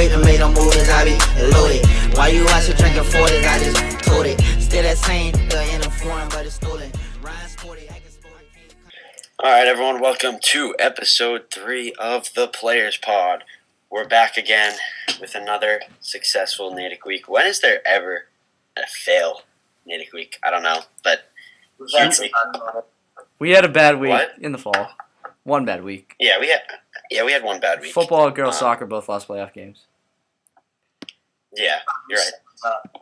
wait to make no moves, I be loaded. Why you out here drinking 40s? I just told it. Still that same, in a foreign, but it's stolen. Ryan sporty, acting sporty. All right, everyone, welcome to episode 3 of the Players Pod. We're back again with another successful Natick week. When is there ever a fail Natick week? I don't know, but we had a bad week What? in the fall. One bad week. yeah, we had one bad week. Football and girls soccer both lost playoff games. Yeah, you're right.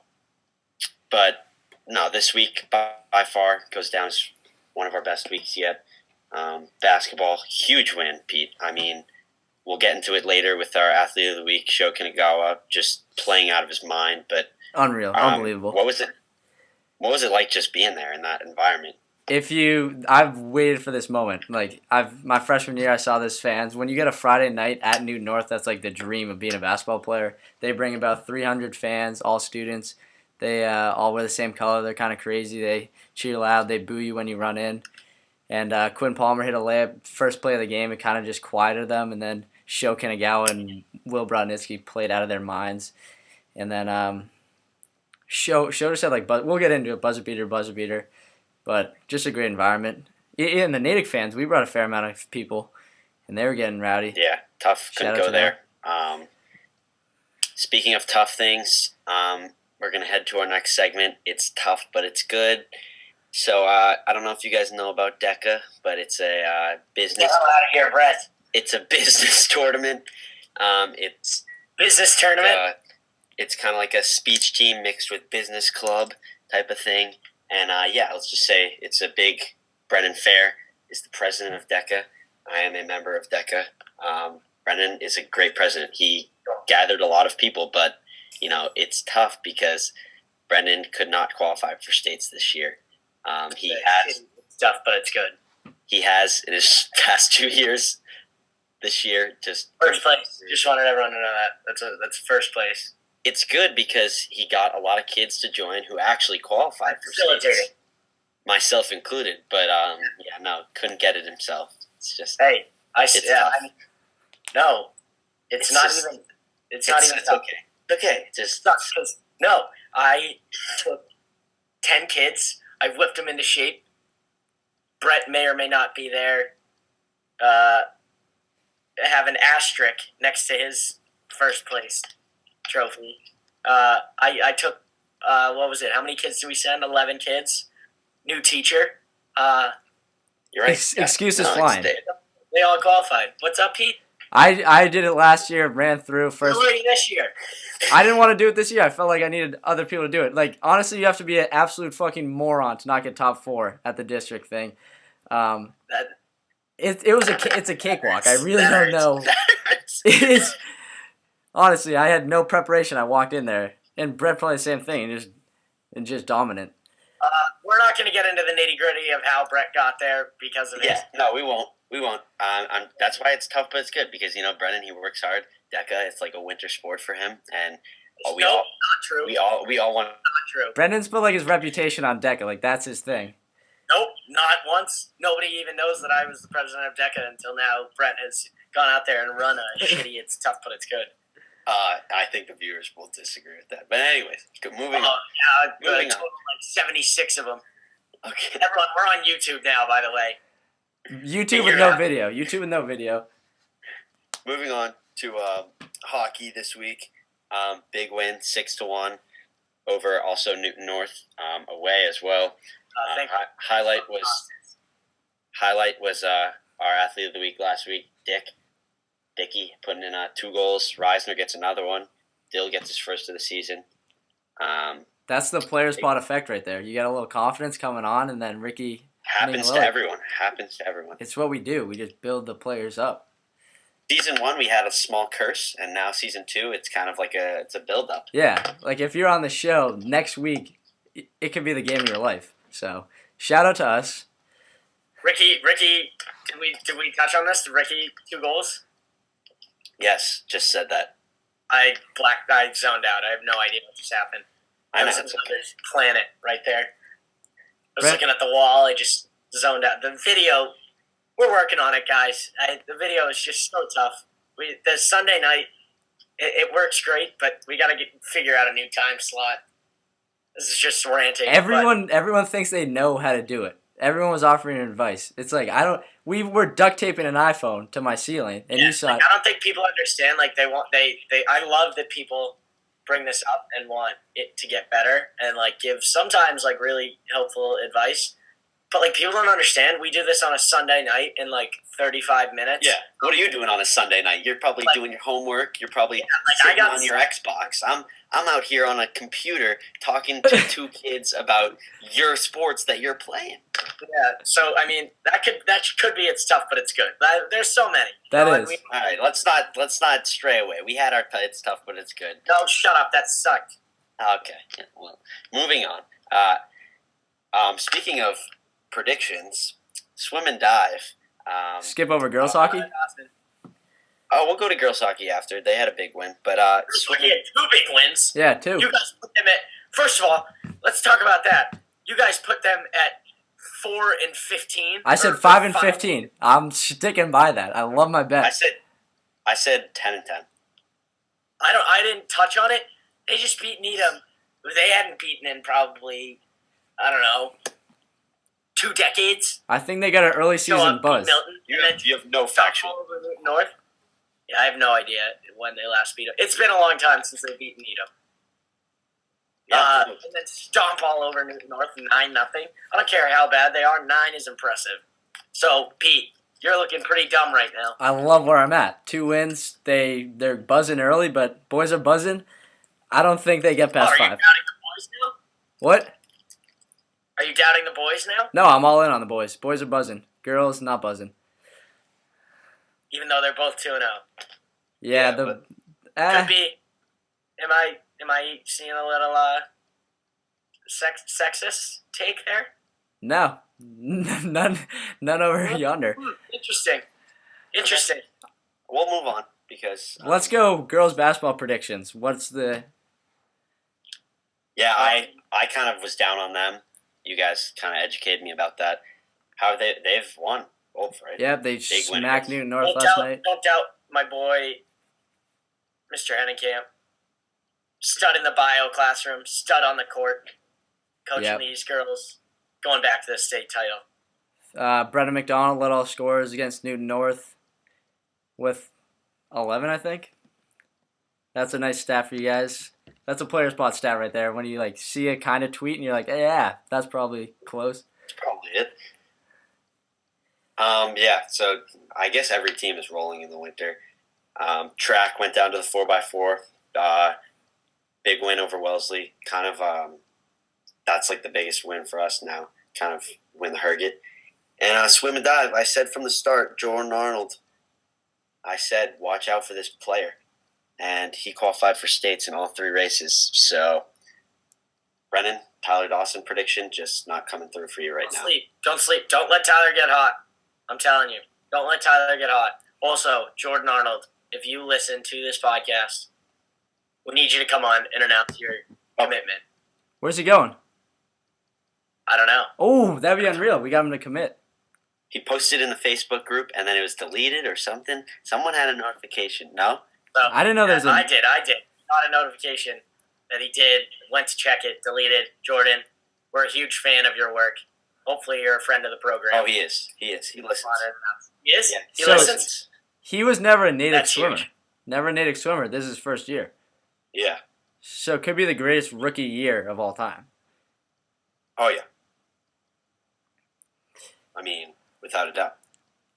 But no, this week by far goes down as one of our best weeks yet. Basketball, huge win, Pete. I mean, we'll get into it later with our Athlete of the Week, Sho Kanagawa, just playing out of his mind. But Unreal, unbelievable. What was it? What was it like just being there in that environment? I've waited for this moment. Like my freshman year, I saw this fans. When you get a Friday night at Newton North, that's like the dream of being a basketball player. They bring about 300 fans, all students. They all wear the same color. They're kind of crazy. They cheer loud. They boo you when you run in. And Quinn Palmer hit a layup first play of the game. It kind of just quieted them. And then Sho Kanagawa and Will Brodnitsky played out of their minds. And then Sho just said, we'll get into it, buzzer beater. But just a great environment. And the Natick fans, we brought a fair amount of people, and they were getting rowdy. Yeah, tough. Couldn't go there. Speaking of tough things, we're going to head to our next segment. It's tough, but it's good. So I don't know if you guys know about DECA, but it's a business. Get the hell out of here, Brett. It's a business tournament. It's Business tournament? It's kind of like a speech team mixed with business club type of thing. And let's just say it's a big. Brennan Fair is the president of DECA. I am a member of DECA. Brennan is a great president. He gathered a lot of people, but it's tough because Brendan could not qualify for states this year. It's tough, but it's good. He has in his past 2 years. This year, just First place. Just wanted everyone to know that. That's first place. It's good because he got a lot of kids to join who actually qualified for states, myself included. But couldn't get it himself. It's just no, It's not just- even. It's not even. It's okay. It's okay. Just Sucks because I took 10 kids. I whipped them into shape. Brett may or may not be there. Have an asterisk next to his first place trophy. I took, what was it? How many kids did we send? 11 kids. New teacher. you're right. Excuses No, flying. They all qualified. What's up, Pete? I did it last year, ran through first. Who are you this year? I didn't want to do it this year. I felt like I needed other people to do it. Like, honestly, you have to be an absolute fucking moron to not get top 4 at the district thing. It's a cakewalk. I really don't know. It's honestly, I had no preparation. I walked in there, and Brett probably the same thing, and just dominant. We're not going to get into the nitty-gritty of how Brett got there because of his... Yeah, no, we won't. That's why it's tough, but it's good because Brennan, he works hard. DECA, it's like a winter sport for him, and not true. we all want. Not true. Brendan's put like his reputation on DECA, like that's his thing. Nope, not once. Nobody even knows that I was the president of DECA until now. Brett has gone out there and run a shitty, it's tough, but it's good. I think the viewers will disagree with that. But anyways, moving on. Moving total, like 76 of them. Okay. Everyone, we're on YouTube now, by the way. YouTube with no video. YouTube with no video. Moving on to hockey this week. Big win, 6-1 over also Newton North away as well. Highlight was our athlete of the week last week, Dickey putting in 2 goals. Reisner gets another one. Dill gets his first of the season. That's the Players Pod effect right there. You got a little confidence coming on, and then Ricky... Happens to everyone. It's what we do. We just build the players up. Season 1, we had a small curse, and now Season 2, it's kind of like it's a build-up. Yeah, like if you're on the show next week, it could be the game of your life. So, shout out to us. Ricky, did we touch on this? Ricky, 2 goals? Yes, just said that. I zoned out. I have no idea what just happened. I know. It was another planet right there. I was looking at the wall. I just zoned out. The video, we're working on it, guys. The video is just so tough. The Sunday night, It works great, but we got to figure out a new time slot. This is just ranting. Everyone thinks they know how to do it. Everyone was offering advice. It's like we were duct taping an iPhone to my ceiling, and you saw it. I don't think people understand. Like I love that people bring this up and want it to get better and like give sometimes like really helpful advice. But like people don't understand. We do this on a Sunday night in like 35 minutes. Yeah. What are you doing on a Sunday night? You're probably doing your homework. You're probably sitting on your Xbox. I'm out here on a computer talking to two kids about your sports that you're playing. Yeah. So I mean that could be it's tough, but it's good. There's so many. That is. All right. Let's not stray away. We had our it's tough, but it's good. No, shut up. That sucked. Okay. Yeah, well, moving on. Speaking of predictions, swim and dive. Skip over girls hockey? Oh, we'll go to girls hockey after. They had a big win, but we had 2 big wins. Yeah, 2. You guys put them at. First of all, let's talk about that. You guys put them at 4-15. I said 5-15. I'm sticking by that. I love my bet. I said 10-10. I didn't touch on it. They just beat Needham. They hadn't beaten in probably, I don't know, 2 decades. I think they got an early season buzz. Milton, You have no factual. North. Yeah, I have no idea when they last beat them. It's been a long time since they beat Needham. Yeah, and then stomp all over Newton North 9-0. I don't care how bad they are. 9 is impressive. So Pete, you're looking pretty dumb right now. I love where I'm at. 2 wins. They're buzzing early, but boys are buzzing. I don't think they get past 5. Are you doubting the boys now? What? Are you doubting the boys now? No, I'm all in on the boys. Boys are buzzing. Girls not buzzing. Even though they're both 2-0. Yeah, Could be. Am I seeing a little sexist take there? No. None over yonder. Interesting. We'll move on because Let's go girls basketball predictions. What's the... Yeah, I kind of was down on them. You guys kind of educated me about that. How they've won both, right? Yeah, they Big smacked winners. Newton North last night. Don't doubt my boy, Mr. Hennenkamp. Stud in the bio classroom, stud on the court, coaching these girls, going back to the state title. Brendan McDonald led all scorers against Newton North with 11, I think. That's a nice stat for you guys. That's a Players Pod stat right there. When you like see a kind of tweet and you're like, hey, yeah, that's probably close. That's probably it. Yeah, so I guess every team is rolling in the winter. Track went down to the 4x4. Big win over Wellesley. Kind of, that's like the biggest win for us now. Kind of win the Herget. And swim and dive. I said from the start, Jordan Arnold. I said, watch out for this player. And he qualified for states in all 3 races. So, Brennan, Tyler Dawson prediction just not coming through for you right now. Don't sleep. Don't let Tyler get hot. I'm telling you. Don't let Tyler get hot. Also, Jordan Arnold, if you listen to this podcast, we need you to come on and announce your commitment. Where's he going? I don't know. Oh, that'd be unreal. We got him to commit. He posted in the Facebook group, and then it was deleted or something. Someone had a notification. No? So, I didn't know there was I did. Got a notification that he did. Went to check it. Deleted. Jordan, we're a huge fan of your work. Hopefully you're a friend of the program. Oh, he is. He listens. He is? Yeah. He So- listens? He was never a native That's swimmer. huge. Never a native swimmer. This is his first year. Yeah. So it could be the greatest rookie year of all time. Oh, yeah. I mean, without a doubt.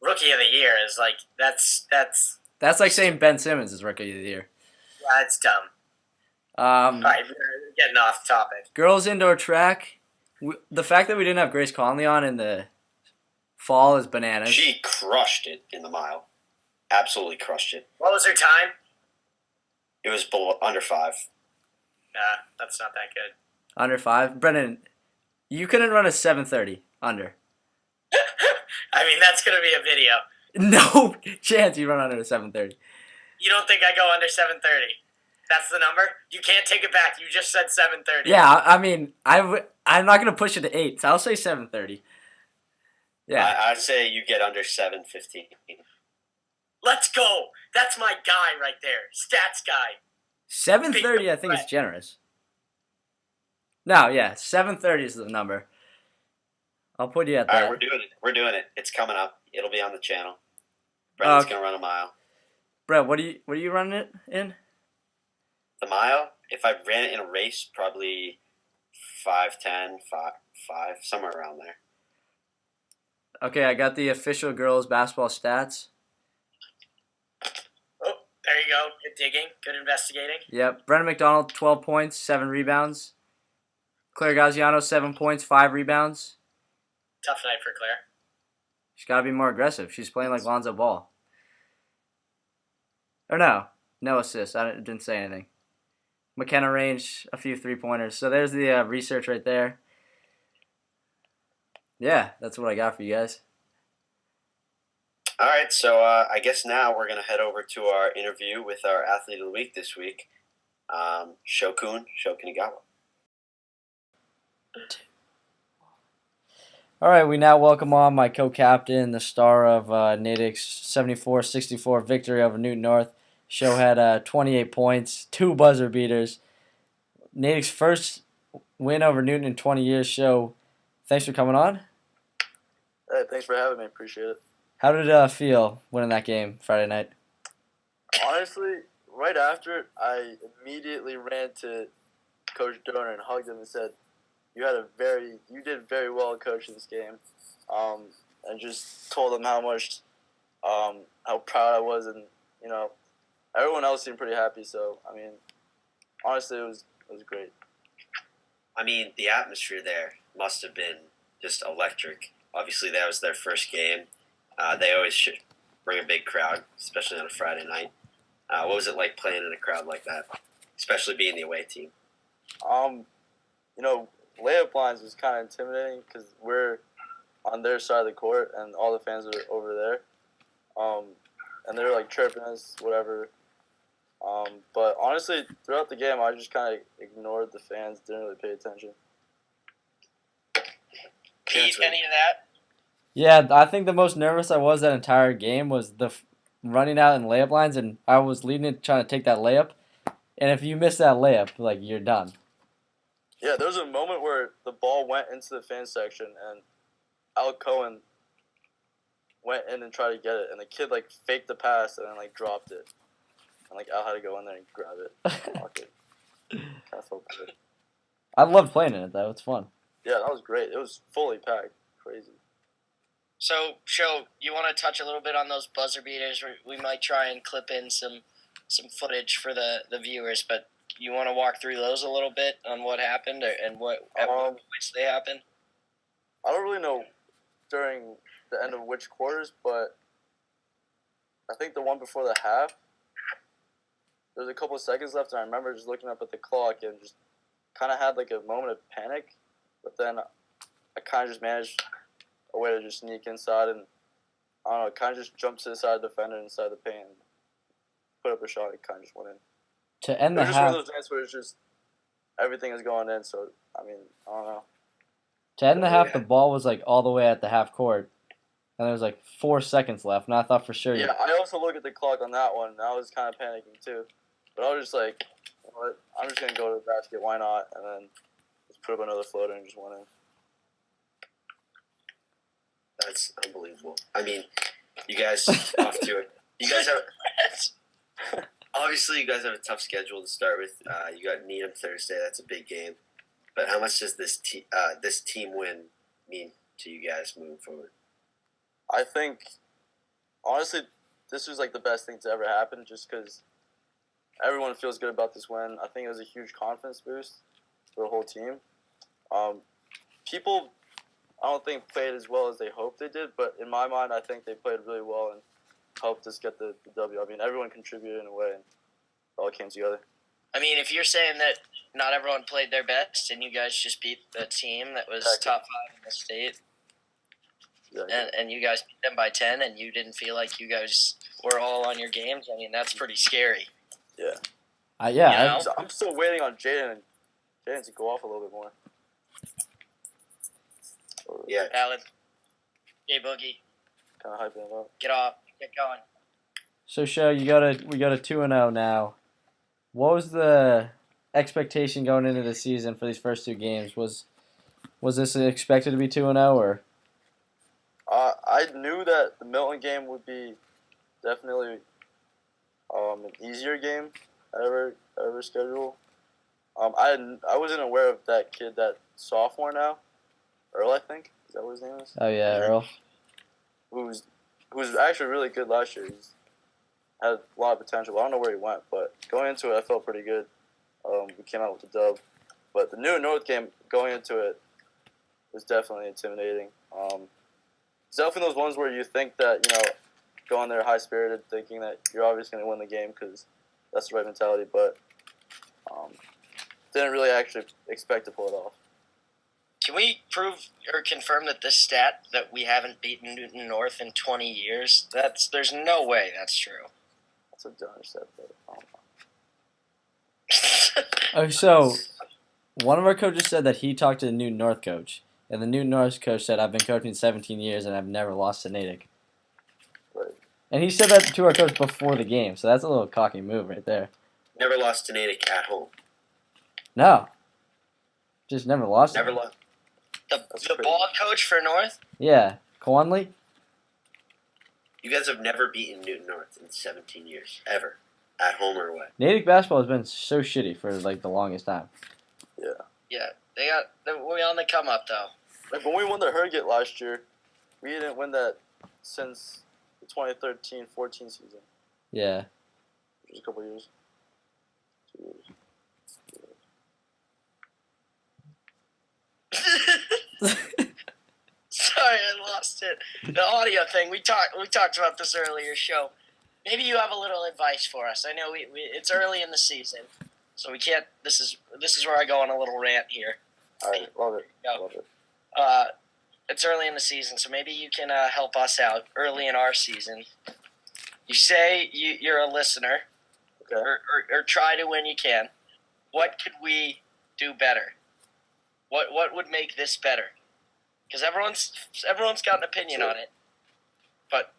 Rookie of the year is like, that's That's like saying Ben Simmons is rookie of the year. yeah, it's dumb. All right, we're getting off topic. Girls indoor track. The fact that we didn't have Grace Conley on in the fall is bananas. She crushed it in the mile. Absolutely crushed it. What was her time? It was under 5. Nah, that's not that good. Under 5. Brennan, you couldn't run a 7:30 under. I mean, that's going to be a video. No chance you run under a 7:30. You don't think I go under 7:30? That's the number? You can't take it back. You just said 7:30. Yeah, I mean, I'm not going to push it to 8, so I'll say 7:30. Yeah. I'd say you get under 7:15. Let's go. That's my guy right there. Stats guy. 7:30, I think, is generous. No, yeah, 7:30 is the number. I'll put you at that. All right, we're doing it. We're doing it. It's coming up. It'll be on the channel. Brendan's gonna run a mile. Brett, what are you running it in? The mile? If I ran it in a race, probably 5:10, 5, somewhere around there. Okay, I got the official girls basketball stats. Oh, there you go. Good digging. Good investigating. Yep. Brennan McDonald, 12 points, 7 rebounds. Claire Gaziano, 7 points, 5 rebounds. Tough night for Claire. She's got to be more aggressive. She's playing like Lonzo Ball. Or no assists. I didn't say anything. McKenna Range, a few 3-pointers. So there's the research right there. Yeah, that's what I got for you guys. All right, so I guess now we're going to head over to our interview with our athlete of the week this week, Shokin Igawa. All right, we now welcome on my co-captain, the star of Natick's 74-64 victory over Newton North. Show had 28 points, 2 buzzer beaters. Natick's first win over Newton in 20 years. Show, thanks for coming on. Hey, thanks for having me. Appreciate it. How did it feel winning that game Friday night? Honestly, right after, I immediately ran to Coach Donor and hugged him and said, "You did very well, Coach, in this game," and just told him how much, how proud I was, and everyone else seemed pretty happy. So, I mean, honestly, it was great. I mean, the atmosphere there must have been just electric. Obviously, that was their first game. They always should bring a big crowd, especially on a Friday night. What was it like playing in a crowd like that, especially being the away team? Layup lines was kind of intimidating because we're on their side of the court and all the fans are over there. And they're like chirping us, whatever. But honestly, throughout the game, I just kind of ignored the fans, didn't really pay attention. Pete, any of that? Yeah, I think the most nervous I was that entire game was the running out in layup lines, and I was leading it trying to take that layup. And if you miss that layup, like, you're done. Yeah, there was a moment where the ball went into the fan section, and Al Cohen went in and tried to get it, and the kid faked the pass and then dropped it, and Al had to go in there and grab it. Block it. Kind of felt good. I loved playing in it though. It's fun. Yeah, that was great. It was fully packed. Crazy. So, you want to touch a little bit on those buzzer beaters? We might try and clip in some footage for the viewers, but you want to walk through those a little bit on what happened and what points they happened? I don't really know during the end of which quarters, but I think the one before the half, there was a couple of seconds left, and I remember just looking up at the clock and just kind of had a moment of panic, but then I kind of just managed a way to just sneak inside and, I don't know, kind of just jumped to the side of the defender inside the paint and put up a shot and kind of just went in. To end the It was just half, one of those nights where it's just everything is going in, so, I mean, I don't know. to end the half, the ball was all the way at the half court, and there was 4 seconds left, and I thought for sure. Yeah, I also looked at the clock on that one, and I was kind of panicking too. But I was just like, you know what? I'm just going to go to the basket, why not? And then just put up another floater and just went in. That's unbelievable. I mean, you guys off to it. You guys have obviously you guys have a tough schedule to start with. You got Needham Thursday. That's a big game. But how much does this team win mean to you guys moving forward? I think, honestly, this was the best thing to ever happen just because everyone feels good about this win. I think it was a huge confidence boost for the whole team. People, I don't think, played as well as they hoped they did, but in my mind, I think they played really well and helped us get the W. I mean, everyone contributed in a way, and it all came together. I mean, if you're saying that not everyone played their best and you guys just beat a team that was top 5 in the state, and you guys beat them by 10 and you didn't feel like you guys were all on your games, I mean, that's pretty scary. Yeah. Yeah. I'm still waiting on Jaden to go off a little bit more. Yeah. Valid. Jay Boogie. Kind of hyping it up. Get off. Get going. So, Show, we go to 2-0 now. What was the expectation going into the season for these first two games? Was this expected to be 2-0 or? I knew that the Milton game would be definitely an easier game I ever schedule. I wasn't aware of that kid, that sophomore now, Earl, I think. Is that what his name is? Oh yeah, Earl. Who was actually really good last year. He's had a lot of potential. I don't know where he went, but going into it, I felt pretty good. We came out with the dub, but the New North game going into it was definitely intimidating. It's definitely those ones where you think that, going there high spirited, thinking that you're obviously going to win the game because that's the right mentality, but didn't really actually expect to pull it off. Can we prove or confirm that this stat that we haven't beaten Newton North in 20 years? There's no way that's true. That's a dumb stat, but Oh, so one of our coaches said that he talked to the Newton North coach, and the Newton North coach said, "I've been coaching 17 years and I've never lost to Natick." Right. And he said that to our coach before the game, so that's a little cocky move right there. Never lost to Natick at home. No, just never lost. Never lost. The ball coach for North? Yeah, Conley. You guys have never beaten Newton North in 17 years, ever, at home or away. Natick basketball has been so shitty for like the longest time. Yeah, we on the come up though. Like when we won the Herget last year, we didn't win that since the 2013-14 season. Yeah. Which is a couple years. 2 years. Sorry, I lost it. The audio thing. We talked about this earlier show. Maybe you have a little advice for us. I know it's early in the season, so we can't. This is where I go on a little rant here. All right, love it. Go. Love it. It's early in the season, so maybe you can help us out early in our season. You say you're a listener, Okay. or try to when you can. What could we do better? What would make this better? Because everyone's got an opinion on it, but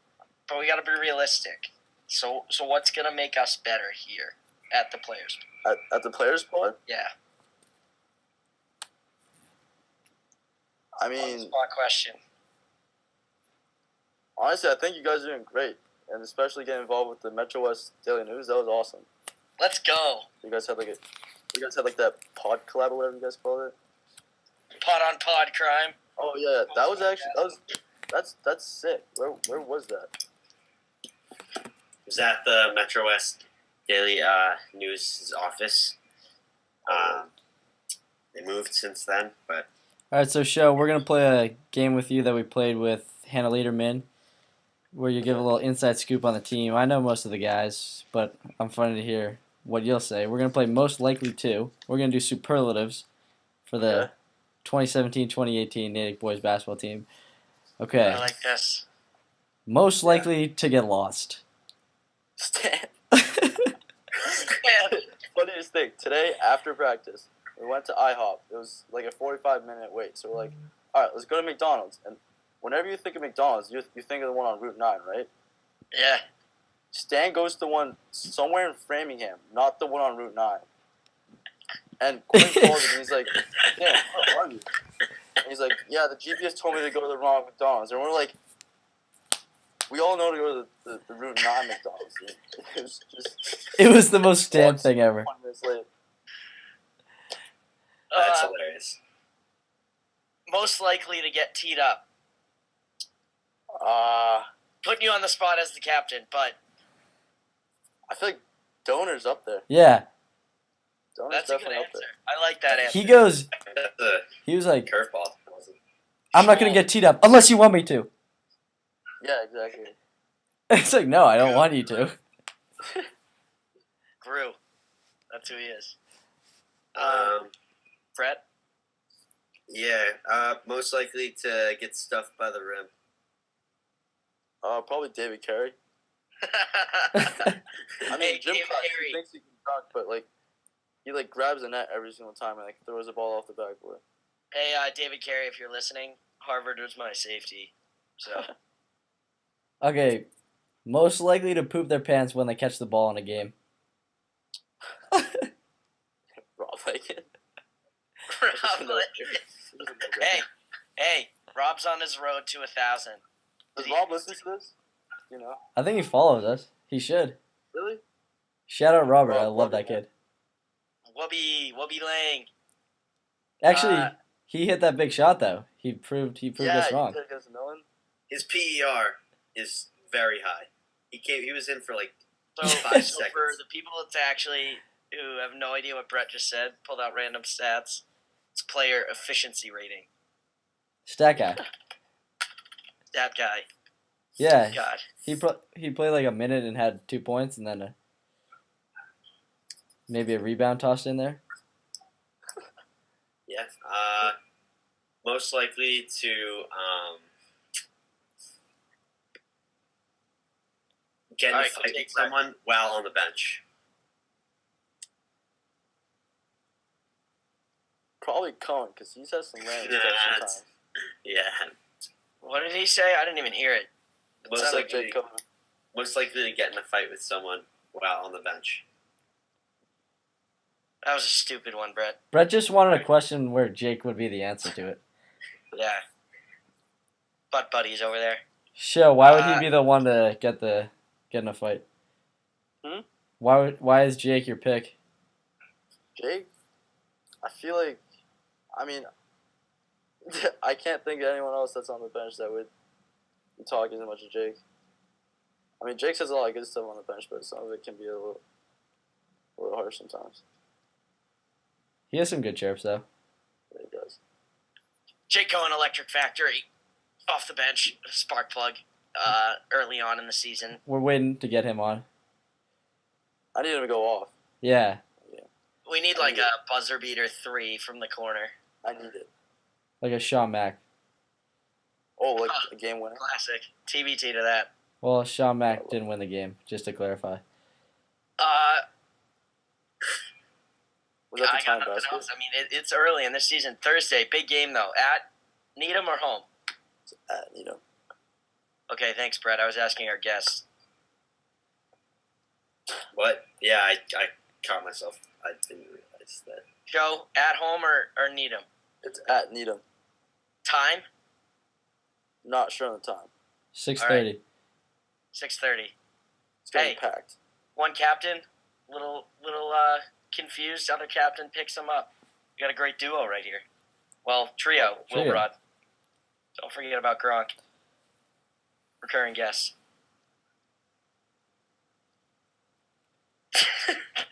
we got to be realistic. So what's gonna make us better here at the Players? At the Players Pod? Yeah, I that's mean, my question. honestly, I think you guys are doing great, and especially getting involved with the Metro West Daily News. That was awesome. Let's go. You guys had that pod collab or whatever you guys called it. Pod on pod crime. Oh yeah, that's sick. Where was that? It was at the Metro West Daily News office. They moved since then, but All right, so Show, we're gonna play a game with you that we played with Hannah Lederman, where you give a little inside scoop on the team. I know most of the guys, but I'm funny to hear what you'll say. We're gonna play most likely to. We're gonna do superlatives for the Okay. 2017-2018 Natick boys basketball team. Okay. I like this. Most likely to get lost. Stan. Yeah. Funniest thing, today after practice, we went to IHOP. It was like a 45-minute wait. So we're like, all right, let's go to McDonald's. And whenever you think of McDonald's, you think of the one on Route 9, right? Yeah. Stan goes to one somewhere in Framingham, not the one on Route 9. And Quinn calls him and he's like, "Damn, where are you?" And he's like, "Yeah, the GPS told me to go to the wrong McDonald's." And we're like, we all know to go to the Route 9 McDonald's. It was just It was the most Stan thing ever. 20 minutes late. that's hilarious. Most likely to get teed up. Putting you on the spot as the captain, but I feel like Donor's up there. Yeah. Donor's that's a good definitely up answer. there. I like that answer. He goes, That's a he was like, curveball. I'm not going to get teed up unless you want me to. Yeah, exactly. It's like, no, I don't want you to. Grew. That's who he is. Um, Brett? yeah, most likely to get stuffed by the rim. Probably David Carey. I mean, Hey, gym David class, Carey. he thinks he can dunk, but he grabs the net every single time and throws the ball off the backboard. Hey, David Carey, if you're listening, Harvard was my safety. So Okay, Most likely to poop their pants when they catch the ball in a game. Rob Bacon. Rob, hey, Rob's on his road to 1,000. Does Rob listen to this? You know? I think he follows us. He should. Really? Shout out Robert. Rob, I love love that it, man. kid. Whoopie Lang. Actually, he hit that big shot though. He proved us wrong. He against Millen. His PER is very high. He was in for like So, 5 so seconds. for the people that's actually who have no idea what Brett just said, pulled out random stats. It's player efficiency rating. Stat guy. That guy. Yeah. God. He played like a minute and had 2 points and then maybe a rebound tossed in there. Yeah. Most likely to get in a fight with someone while on the bench. Probably Cohen, because he's had some random stuff sometimes. Yeah. What did he say? I didn't even hear it. Most likely, Jake Cohen. most likely to get in a fight with someone while on the bench. That was a stupid one, Brett. Brett just wanted a question where Jake would be the answer to it. Yeah. Butt buddies over there. Show, why would he be the one to get in a fight? Why is Jake your pick? Jake? I feel like, I can't think of anyone else that's on the bench that would talk as much as Jake. I mean, Jake says a lot of good stuff on the bench, but some of it can be a little harsh sometimes. He has some good chirps though. Yeah, he does. Jake Cohen, Electric Factory, off the bench, spark plug, early on in the season. We're waiting to get him on. I need him to go off. Yeah. We need like a buzzer beater 3 from the corner. I need it. Like a Sean Mack. Oh, like a game winner? Classic. TBT to that. Well, Sean Mack didn't win the game, just to clarify. Was that I the got time nothing basket? else. I mean, it's early in the season. Thursday, big game though. At Needham or home? Needham. Okay, thanks, Brett. I was asking our guests. What? Yeah, I caught myself. I didn't realize that. Joe, at home or Needham? It's at Needham. Time? Not sure on the time. 6:30. 6:30. It's going to Hey. be packed. One captain, little confused. Other captain picks him up. You got a great duo right here. Well, trio. Trio. Wilbrod. Don't forget about Gronk. Recurring guests.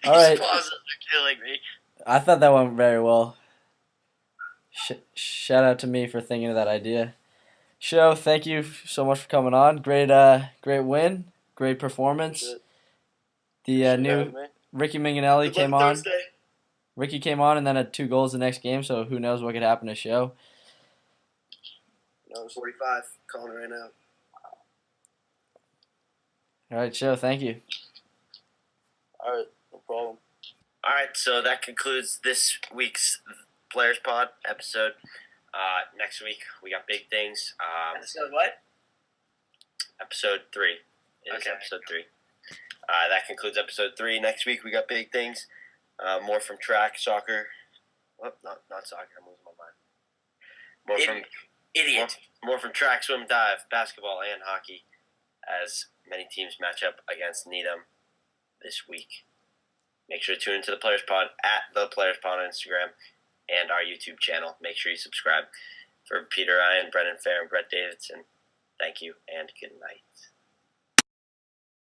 All right. These pauses are killing me. I thought that went very well. Shout out to me for thinking of that idea. Show, thank you so much for coming on. Great win, great performance. Shit. The Shit, new with me. Ricky Minganelli Good came luck on. Thursday. Ricky came on and then had 2 goals the next game. So who knows what could happen to Show. No, it's 45. Calling it right now. All right, Show. Thank you. all right, no problem. All right, so that concludes this week's Players Pod episode. Next week we got big things. Episode what? Episode 3. It is Okay. episode 3. That concludes episode 3. Next week we got big things. More from track, soccer. Well, not soccer. I'm losing my mind. Idiot. More from track, swim, dive, basketball, and hockey, as many teams match up against Needham this week. Make sure to tune into the Players Pod at the Players Pod on Instagram and our YouTube channel. Make sure you subscribe. For Peter Ryan, Brendan Fair, and Brett Davidson, thank you and good night.